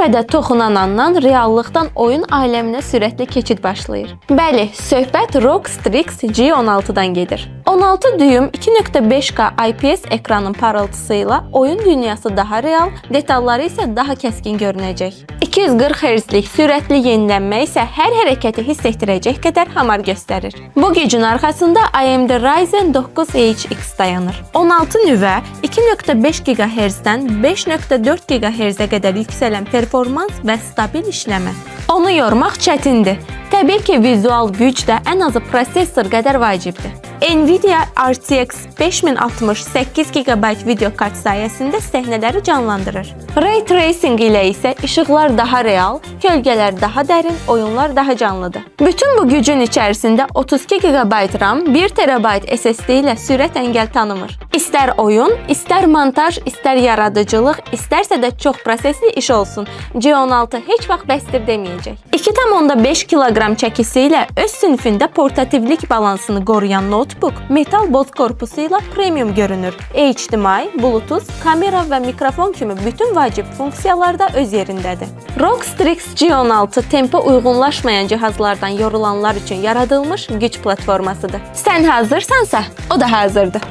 Kəşfədə toxunan andan reallıqdan oyun aləminə sürətli keçid başlayır. Bəli, söhbət ROG Strix G16-dan gedir. 16 düyüm 2.5K IPS ekranın parıltısı ilə oyun dünyası daha real, detalları isə daha kəskin görünəcək. 240 Hz-lik sürətli yenilənmə isə hər hərəkəti hiss etdirəcək qədər hamar göstərir. Bu gücün arxasında AMD Ryzen 9 HX dayanır. 16 nüvə 2.5 GHz-dən 5.4 GHz-ə qədər yüksələn performans və stabil işləmə. Onu yormaq çətindir. Təbii ki, vizual güc də ən azı prosesor qədər vacibdir. Nvidia RTX 5060 8 GB video kart sayəsində səhnələri canlandırır. Ray Tracing ilə isə işıqlar daha real, kölgələr daha dərin, oyunlar daha canlıdır. Bütün bu gücün içərisində 32 GB RAM, 1 TB SSD ilə sürət əngəl tanımır. İstər oyun, istər montaj, istər yaradıcılıq, istərsə də çox prosesli iş olsun, G16 heç vaxt bəsdir deməyəcək. 2,5 kg çəkisi ilə öz sinifində portativlik balansını qoruyan notebook metal boz korpusu ilə premium görünür. HDMI, Bluetooth, kamera və mikrofon kimi bütün vacib funksiyalarda öz yerindədir. ROG Strix G16 tempə uyğunlaşmayan cihazlardan yorulanlar üçün yaradılmış güc platformasıdır. Sən hazırsansa, o da hazırdır.